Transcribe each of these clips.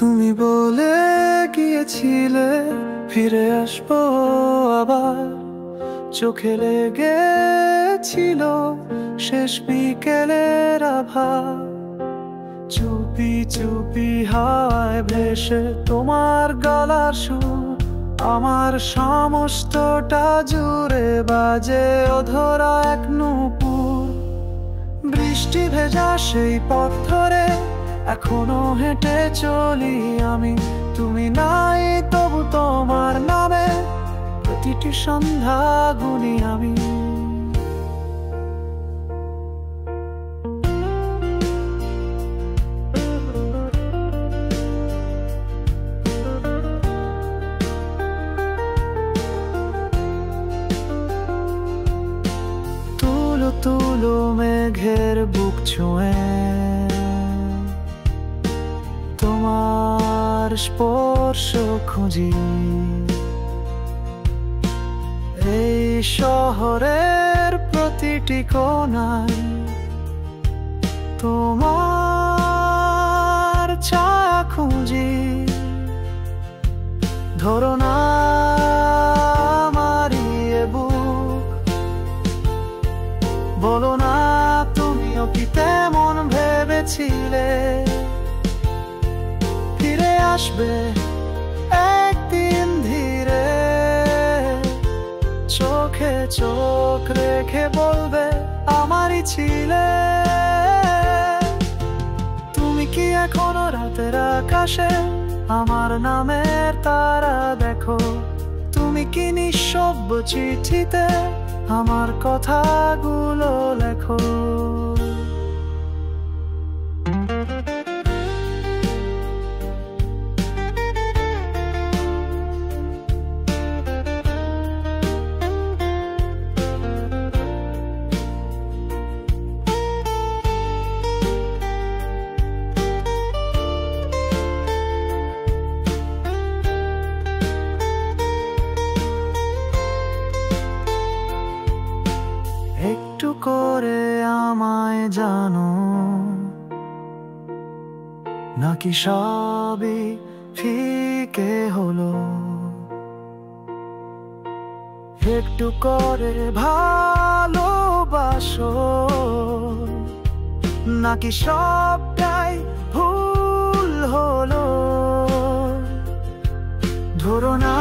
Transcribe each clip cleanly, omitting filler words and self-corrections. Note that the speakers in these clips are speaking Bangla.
তুমি বলে গিয়েছিলে ফিরে আসবো আবার, চোখে লেগেছিল শেষ বিকেলের আভা। চুপি চুপি হাওয়ায় ভেসে তোমার গলার সুর আমার সমস্তটা জুড়ে বাজে অধরা এক নূপুর। বৃষ্টি ভেজা সেই পথ ধরে এখনো হেঁটে চলি আমি, তুমি নাই তবু তোমার নামে প্রতিটি সন্ধ্যা গুনি আমি। তুলো তুলো মেঘের বুক ছুঁয়ে তোমার স্পর্শ খুঁজি, এই শহরের প্রতিটি কোণায় তোমার ছায়া খুঁজি। ধরো না আমারই এ বুক, বলো না তুমিও কি তেমন ভেবেছিলে ফিরে আসবে একদিন ধীরে, চোখে চোখ রেখে বলবে আমারই ছিলে। তুমি কি এখনো রাতের আকাশে আমার নামের তারা দেখো? তুমি কি নিঃশব্দ চিঠিতে আমার কথাগুলো লেখো? একটু করে আমায় জানো, নাকি সবই ফিকে হলো? একটু করে ভালোবাসো, নাকি সবটাই ভুল হলো? ধরো না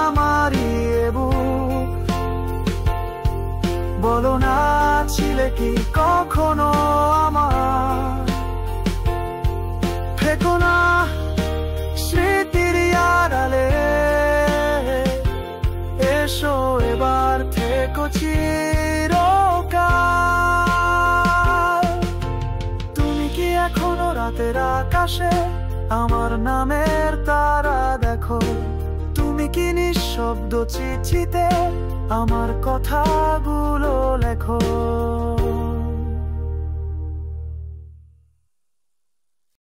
আমারই এ বুক, বলো না ছিলে কি কখনো আমার? ফেকো না স্মৃতির আড়ালে, এসো এবার থেকো চিরকাল। তুমি কি এখনো রাতের আকাশে আমার নামের তারা দেখো? তুমি কি নিঃশব্দ চিঠিতে আমার কথাগুলো লেখো?